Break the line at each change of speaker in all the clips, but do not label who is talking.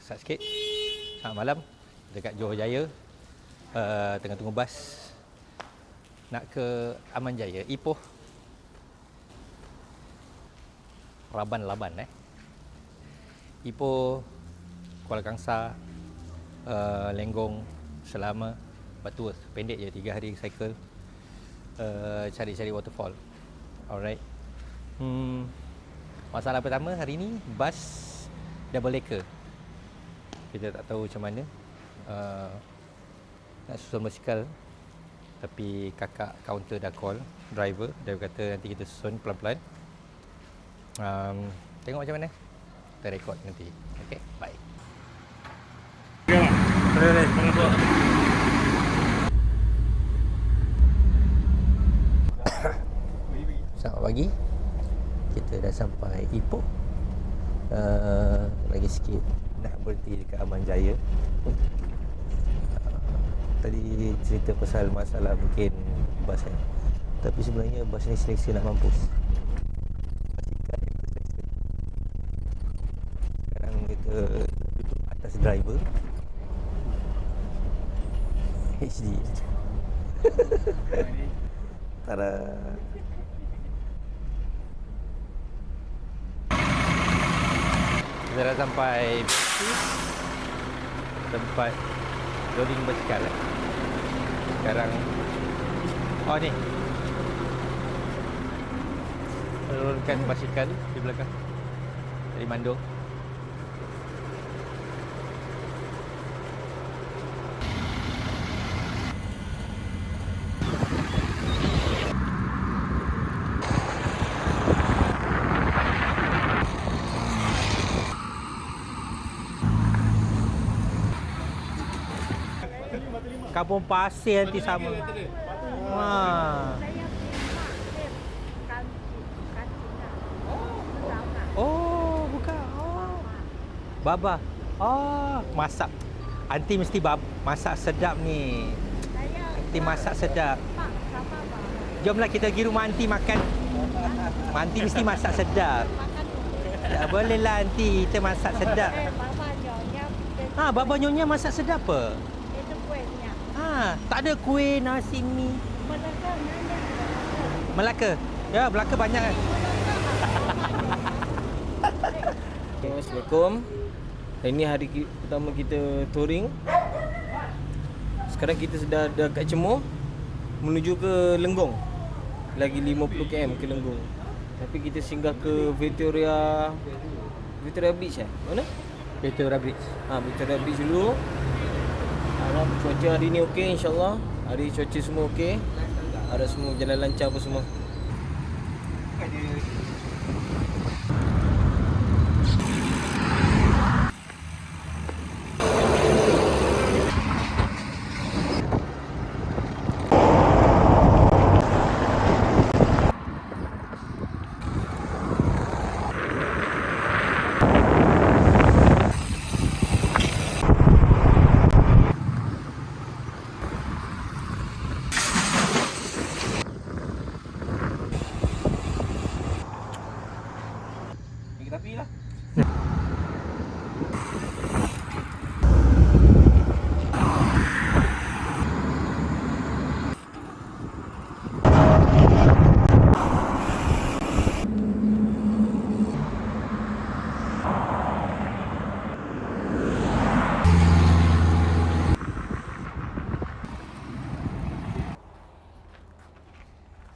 Start sikit. Selamat malam. Dekat Johor Jaya. Tengah tunggu bas nak ke Aman Jaya. Ipoh. Laban. Ipoh, Kuala Kangsar, Lenggong, Selama, Batu. Pendek je, 3 hari cycle. Cari-cari waterfall. Alright. Masalah pertama hari ni, bas double decker. Kita tak tahu macam mana. Nak susun basikal. Tapi kakak kaunter dah call driver. Dia kata nanti kita susun pelan-pelan. Tengok macam mana. Kita rekod nanti. Okay, bye. Selamat pagi. Kita dah sampai Ipoh. Lagi sikit nak berhenti dekat Aman Jaya. Tadi cerita pasal masalah mungkin bas kan. Tapi sebenarnya bas ni selesa nak mampus. Basikal yang selesa. Sekarang kita duduk atas driver. HD. Tada. Kita dah sampai tempat loading basikal. Sekarang ni menurunkan basikal di belakang dari Mando. Kampung Pasir nanti sama. Oh, bukan. Baba. Masak. Aunty mesti masak sedap ni. Aunty masak sedap. Jomlah kita pergi rumah aunty makan. Aunty mesti masak sedap. Tak boleh lah aunty, kita masak sedap. Baba nyonya masak sedap apa? Tak ada kuih, nasi, mi. Melaka. Ya, Melaka banyak kan.
Assalamualaikum. Ini hari pertama kita touring. Sekarang kita sudah dekat Cemoh menuju ke Lenggong. Lagi 50 km ke Lenggong. Tapi kita singgah ke Victoria Beach Mana?
Victoria Bridge.
Victoria Beach dulu. Harap cuaca hari ni okey, insyaAllah. Hari cuaca semua okey. Harap semua jalan lancar apa semua.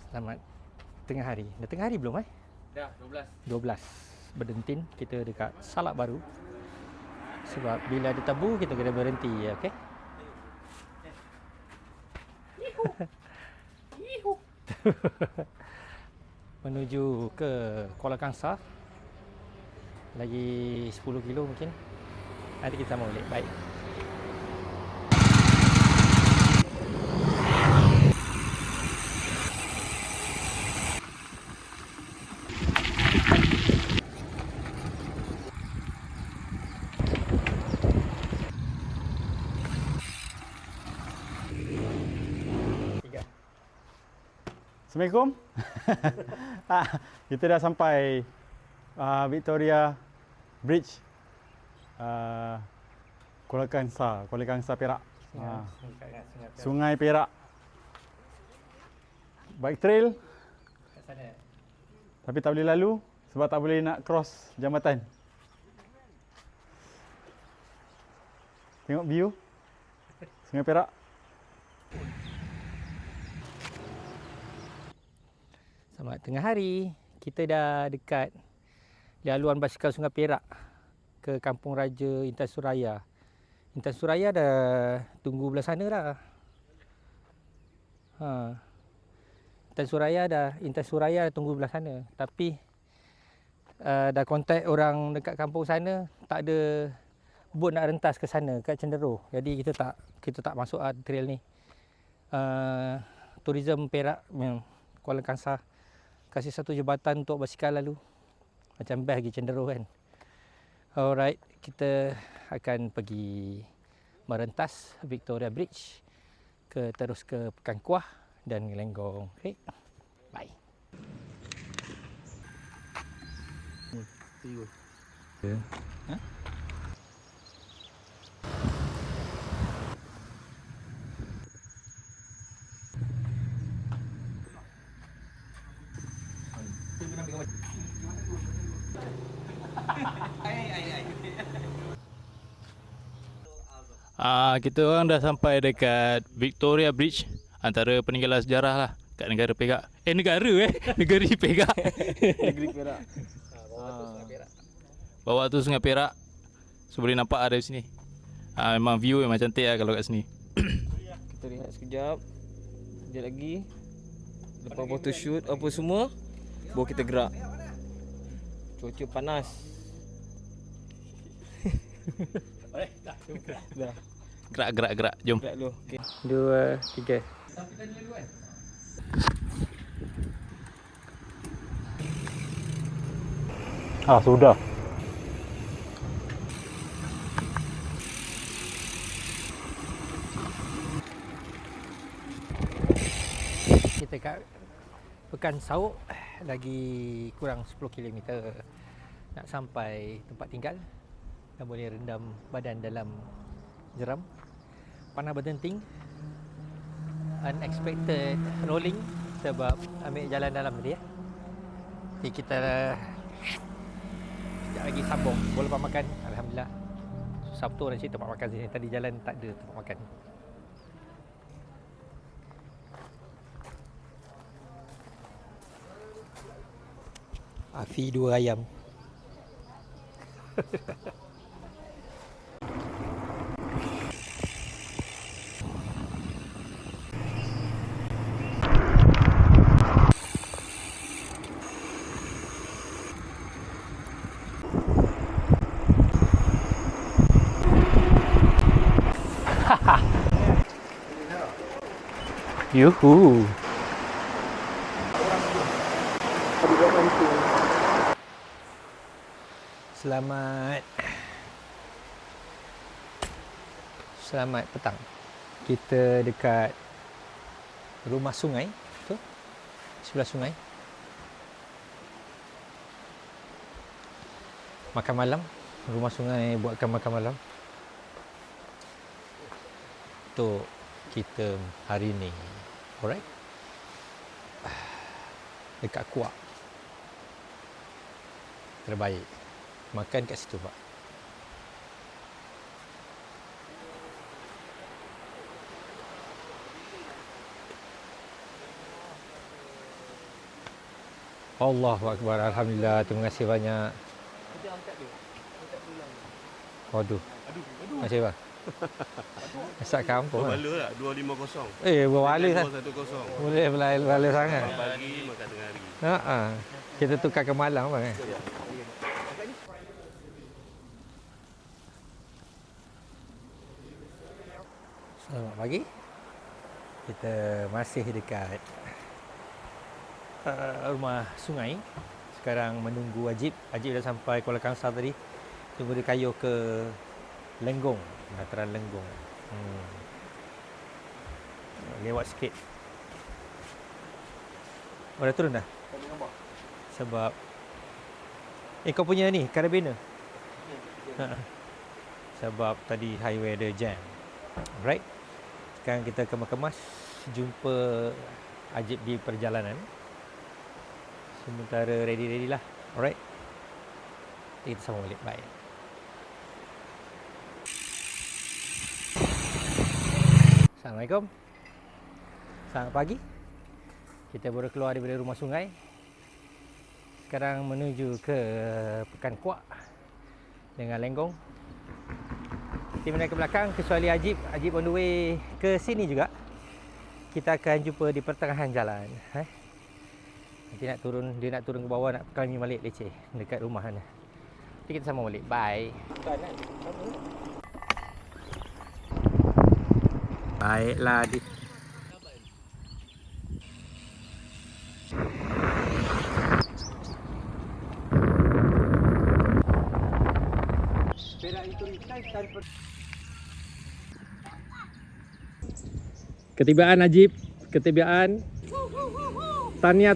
Selamat tengah hari. Dah tengah hari belum
Dah
12. Berdentin kita dekat Salak Baru. Sebab bila ada tabu kita kena berhenti, okey? Menuju ke Kuala Kangsar. Lagi 10 kilo mungkin. Nanti kita sama balik. Baik.
Assalamualaikum. Kita dah sampai Victoria Bridge. Kuala Kangsar Perak.
Sungai
Sungai Perak. Bike trail
kat sana.
tapi tak boleh lalu sebab tak boleh nak cross jambatan. Tengok view Sungai Perak.
Selamat tengah hari. Kita dah dekat laluan basikal Sungai Perak ke Kampung Raja Intan Suraya. Intan Suraya dah tunggu belah sana dah. Intan Suraya dah tunggu belah sana. Tapi dah kontak orang dekat kampung sana, tak ada bot nak rentas ke sana, kat Cenderuh. Jadi kita tak masuk trail ni. Tourism Perak Kuala Kangsar kasih satu jabatan untuk basikal lalu. Macam best pergi Cenderuh kan. Alright, kita akan pergi merentas Victoria Bridge terus ke Pekan Kuah dan Lenggong. Okay. Bye.
Kita orang dah sampai dekat Victoria Bridge, antara peninggalan sejarah lah kat negara Perak. Negeri Perak.
Negeri Perak.
Bawah tu Sungai Perak. So boleh nampak dari sini. Memang view memang cantik lah kalau kat sini.
Kita lihat sekejap. Sekejap lagi. Lepas photoshoot apa semua, baru kita gerak. Cuaca panas. Dah.
Gerak. Jom.
Gerak dulu. Okey.
2, 3.
Sudah.
Kita kat Pekan Sauk, lagi kurang 10 km nak sampai tempat tinggal. Dah boleh rendam badan dalam jeram. Panah berdenting. Unexpected rolling sebab ambil jalan dalam tadi ya. Jadi kita sekejap lagi sambung. Boleh lepas makan, alhamdulillah. Sabtu nak cari tempat makan sini. Tadi jalan tak ada tempat makan. Afi 2 ayam. Yuhu. Selamat petang. Kita dekat rumah sungai tu, sebelah sungai. Makan malam, rumah sungai buatkan makan malam. Untuk kita hari ni. Alright. Dekat Kuak. Terbaik. Makan kat situ, Pak. Allahu Akbar. Alhamdulillah. Terima kasih banyak. Waduh. Masih bang. Masak kampung lah.
Berbaloi tak? 250.
Berbaloi lah.
210.
Boleh berbaloi sangat.
Pagi makan tengah hari.
Kita tukar ke malam bang. Selamat pagi. Kita masih dekat rumah sungai. Sekarang menunggu Ajib. Ajib dah sampai Kuala Kangsar tadi. Tunggu dia kayuh ke Lenggong, dataran Lenggong. Lewat sikit. Dah turun dah? Sebab kau punya ni, karabiner. sebab tadi highway ada jam. Alright. Sekarang kita kemas-kemas jumpa Ajib di perjalanan. Sementara ready lah. Alright. Kita sambung balik. Bye. Assalamualaikum. Selamat pagi. Kita baru keluar daripada rumah sungai. Sekarang menuju ke Pekan Kuak dengan Lenggong. Tim naik ke belakang kecuali Ajib. Ajib on the way ke sini juga. Kita akan jumpa di pertengahan jalan. Nanti nak turun, dia nak turun ke bawah, nak climbing balik leceh dekat rumah sana. Nanti kita sambung balik. Bye. Baiklah Ajib. Ketibaan Ajib, ketibaan. Tahniah.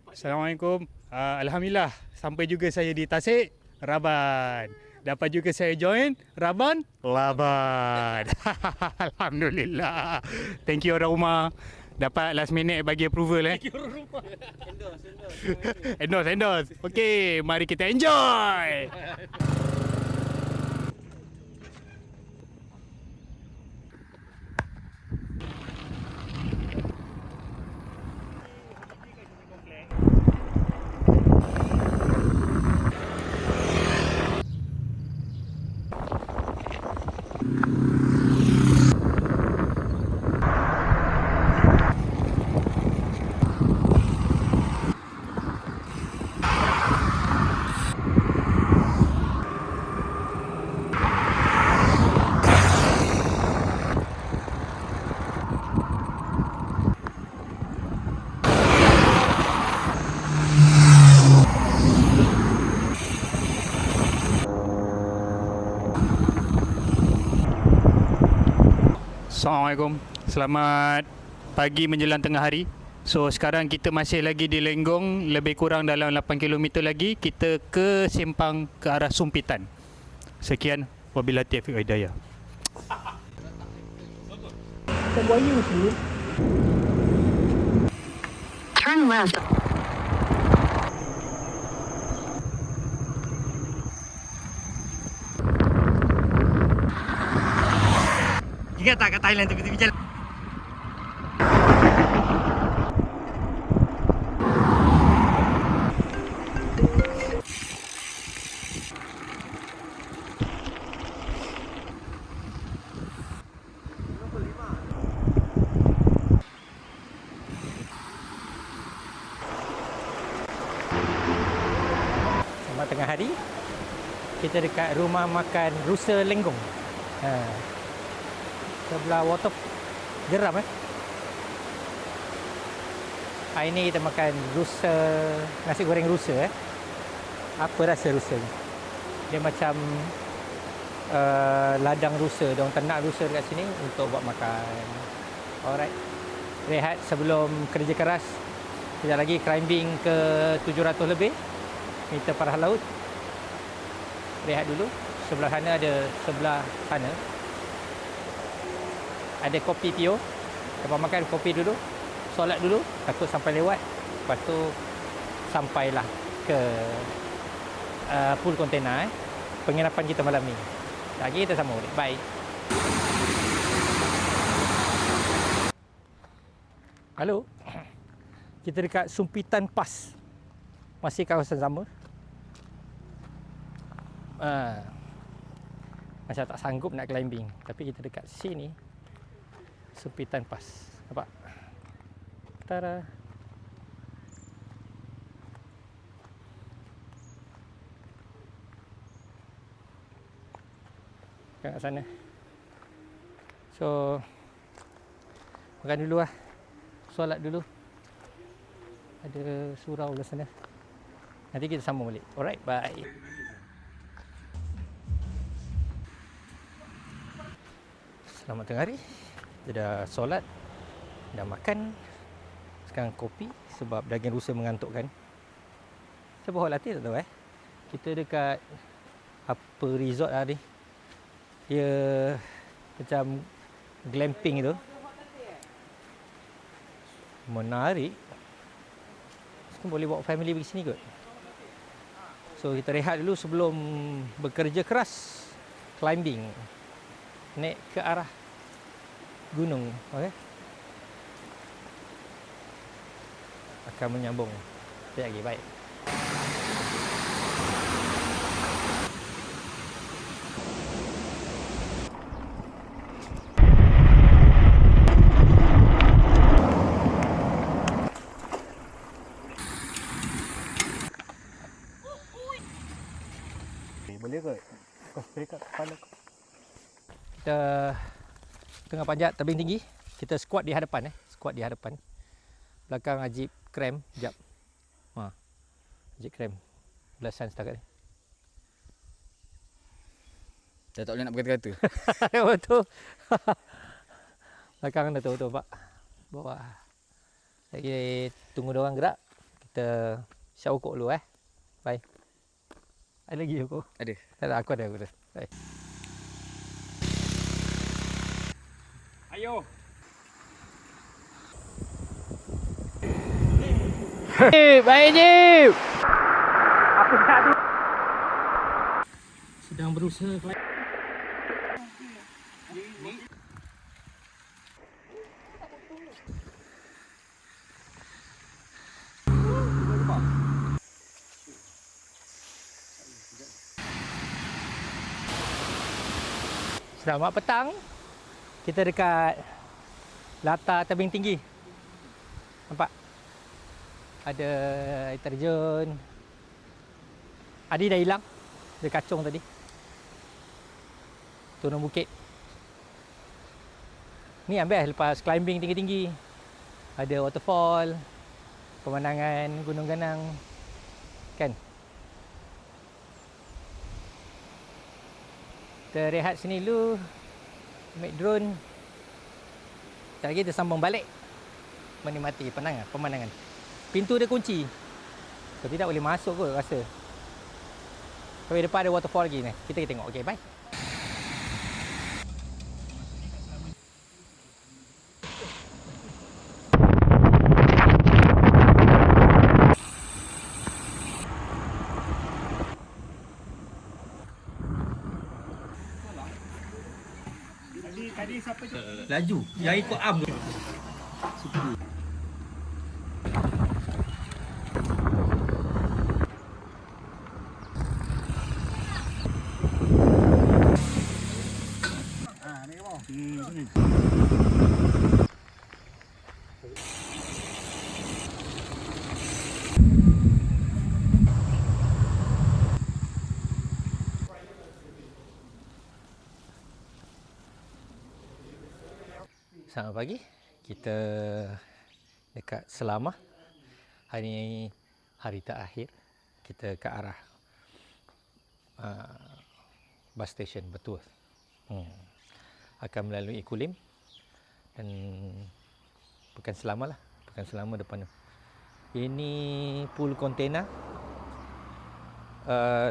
Assalamualaikum. Alhamdulillah sampai juga saya di Tasik, Raban. Dapat juga saya join Raban Laban. Alhamdulillah. Thank you orang rumah. Dapat last minute bagi approval Thank you orang rumah. Endorse. Okey, mari kita enjoy. Assalamualaikum. Selamat pagi menjelang tengah hari. So sekarang kita masih lagi di Lenggong, lebih kurang dalam 8 km lagi kita ke simpang ke arah Sumpitan. Sekian, wabillahi taufiq wal hidayah.
Turn left.
Ingat tak kat Thailand tepi-tepi jalan? Selamat tengah hari. Kita dekat rumah makan Rusa Lenggong. Sebelah water geram Hari ni kita makan rusa, nasi goreng rusa Apa rasa rusa ni? Dia macam ladang rusa, diorang ternak rusa dekat sini untuk buat makan. Alright. Rehat sebelum kerja keras. Sekejap lagi climbing ke 700 lebih meter parah laut. Rehat dulu. Sebelah sana ada kopi Pio. Lepas makan kopi dulu, solat dulu, takut sampai lewat. Lepas tu sampailah ke pool kontainer penginapan kita malam ni. Lagi kita sambung balik. Bye. Halo. Kita dekat Sumpitan Pass. Masih kawasan sama. Macam tak sanggup nak climbing, tapi kita dekat sini. Sumpitan Pass. Nampak? Tara. Kat sana. So makan dulu lah. Solat dulu. Ada surau di sana. Nanti kita sambung balik. Alright, bye. Selamat tengah hari. Kita dah solat, dah makan. Sekarang kopi sebab daging rusa mengantukkan. Saya berhol hati tak tahu Kita dekat apa resort lah ni. Dia macam glamping tu. Menarik. Mungkin boleh bawa family pergi sini kot. So kita rehat dulu sebelum bekerja keras climbing. Naik ke arah gunung. Okey. Akan menyambung. Sekejap lagi, baik.
Boleh kot? Kau spray kat kepala kau.
Kita tengah panjat tebing tinggi. Kita squat di hadapan Squat di hadapan. Belakang Ajib cramp. Sekejap. Ajib cramp. Belasan setakat ni.
Dah tak boleh nak berkata-kata.
Betul. Belakang dah betul pak. Bawah. Lagi tunggu dia orang gerak. Kita siap ukur dulu Bye. Ada lagi ukur?
Ada.
Tak ada, aku ada. Bye.
Ayo.
Baik Jib. Sedang berusaha Selamat petang. Kita dekat latar tebing tinggi. Nampak? Ada air terjun. Adi dah hilang. Dia kacung tadi. Turun bukit. Ni ambil lepas climbing tinggi-tinggi. Ada waterfall. Pemandangan Gunung Ganang. Kan? Kita rehat sini dulu. Ambil drone. Sekejap lagi kita sambung balik. Menikmati pemandangan. Pintu dia kunci. So tidak boleh masuk kot rasa. Tapi depan ada waterfall lagi ni. Kita tengok. Okey, bye.
Tadi siapa tu?
Laju. Yang ikut arm tu. Selamat pagi. Kita dekat Selamah. Hari ini hari terakhir. Kita ke arah bus station Betul. Akan melalui Kulim dan bukan Selama lah. Bukan Selama depan tu. Ini pool kontena.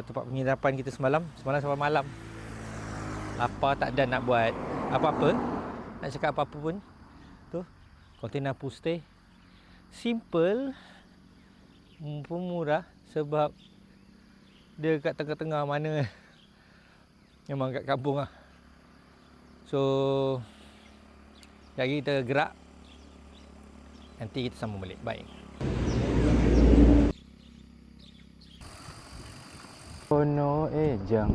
Tempat penginapan kita semalam. Semalam sampai malam. Lapar tak ada nak buat apa-apa. Nak cakap apa-apa pun. Tu, kontena pool stay. Simple. Pun murah sebab dia kat tengah-tengah mana. Memang kat kampung lah. So, lagi kita gerak. Nanti kita sambung balik. Baik.
Oh no, jang.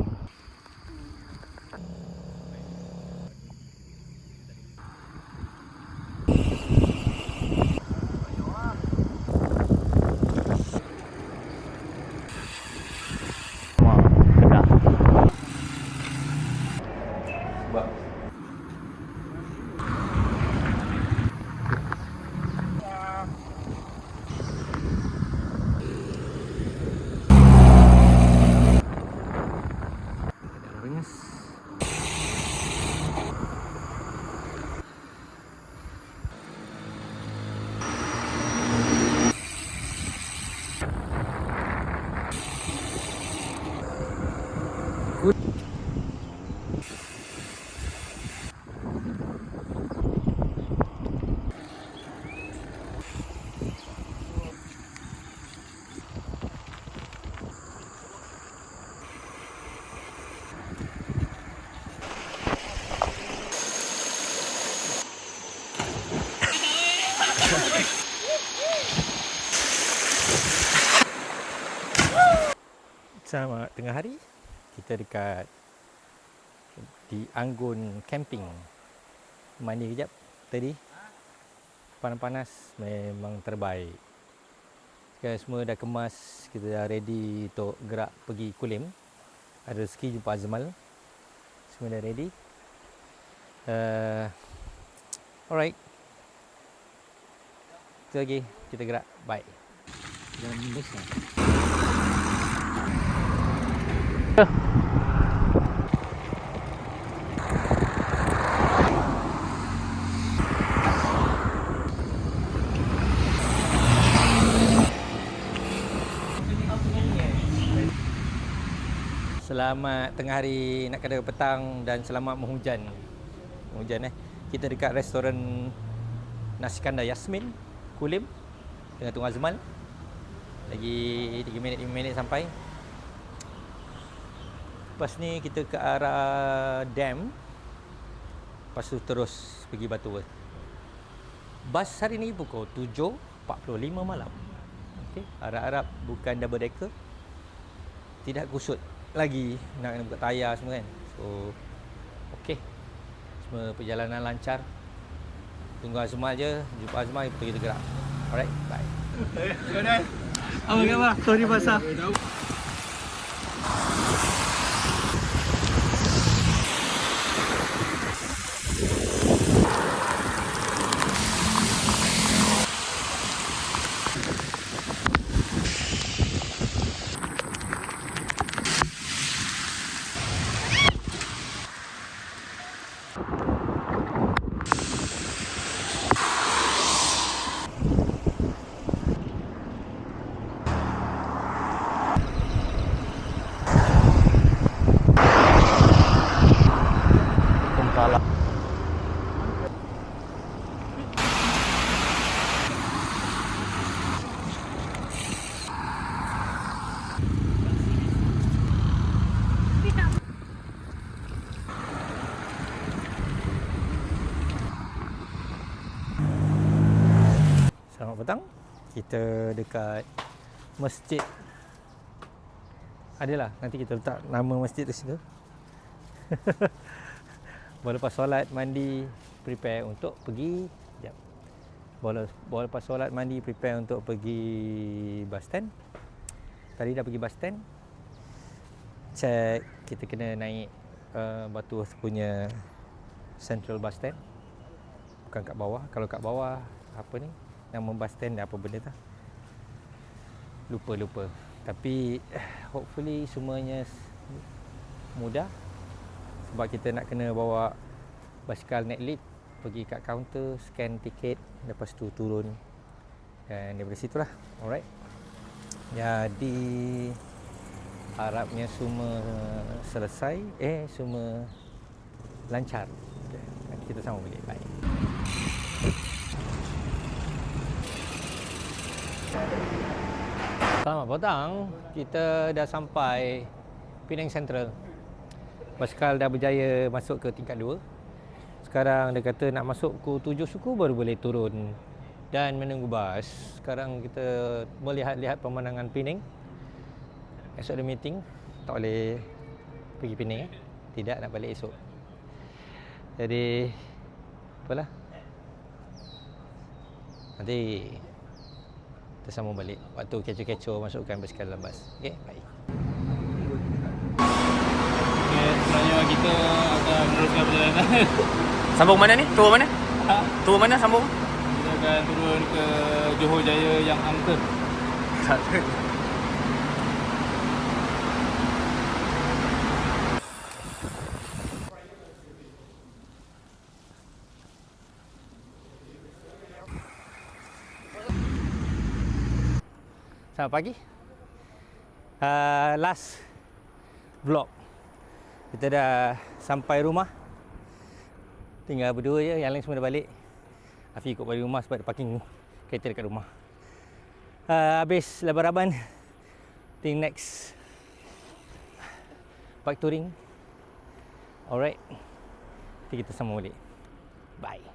Selamat tengah hari. Kita dekat di Anggun Camping. Mandi kejap tadi. Panas-panas memang terbaik. Sekarang semua dah kemas, kita dah ready untuk gerak pergi Kulim. Ada rezeki jumpa Azmal. Semua dah ready. Alright. Itu lagi, kita gerak. Bye. Jangan besar. Selamat tengah hari, nak kata petang dan selamat menghujan. Menghujan Kita dekat restoran Nasi Kandar Yasmin, Kulim. Tengah tunggu Azmal. Lagi 3 minit sampai. Lepas ni kita ke arah dam. Lepas tu terus pergi Batu Worth. Bas hari ni pukul 7.45 malam. Okay. Harap-harap bukan double decker. Tidak kusut lagi, nak kena buka tayar semua kan. So okey, semua perjalanan lancar. Tunggu Azmal je, jumpa Azmal, lepas kita gerak. Alright, bye. Apa khabar? Sorry basah. Selamat petang. Kita dekat masjid. Adalah, nanti kita letak nama masjid di situ. Baru lepas solat, mandi, prepare untuk pergi. Sekejap. Baru lepas solat, mandi, prepare untuk pergi bus stand. Tadi dah pergi bus stand. Check, kita kena naik Batu Worth punya Central Bus Stand. Bukan kat bawah. Kalau kat bawah, apa ni? Nama bus stand apa benda tu? Lupa. Tapi hopefully semuanya mudah. Sebab kita nak kena bawa basikal naik lift, pergi kat kaunter, scan tiket, lepas tu turun. Dan daripada situlah. Alright. Jadi harapnya semua selesai, semua lancar. Okay. Nanti kita sama balik. Bye. Selamat petang. Kita dah sampai Penang Central. Basikal dah berjaya masuk ke tingkat 2. Sekarang dia kata nak masuk pukul 7 suku baru boleh turun dan menunggu bas. Sekarang kita melihat-lihat pemandangan Penang. Esok ada meeting, tak boleh pergi Penang. Tidak, nak balik esok. Jadi apalah. Nanti kita sambung balik waktu kecoh-kecoh masukkan basikal dalam bas. Okey, baik.
Okay, sebenarnya kita akan meneruskan perjalanan.
Sambung mana ni? Turun mana? Turun mana sambung?
Kita akan turun ke Johor Jaya yang angker.
Selamat pagi. Last vlog. Kita dah sampai rumah. Tinggal berdua je, yang lain semua dah balik. Afi ikut balik rumah sebab ada parking kereta dekat rumah. Habis laban-laban. Think next bike touring. Alright. Nanti kita sambung balik. Bye.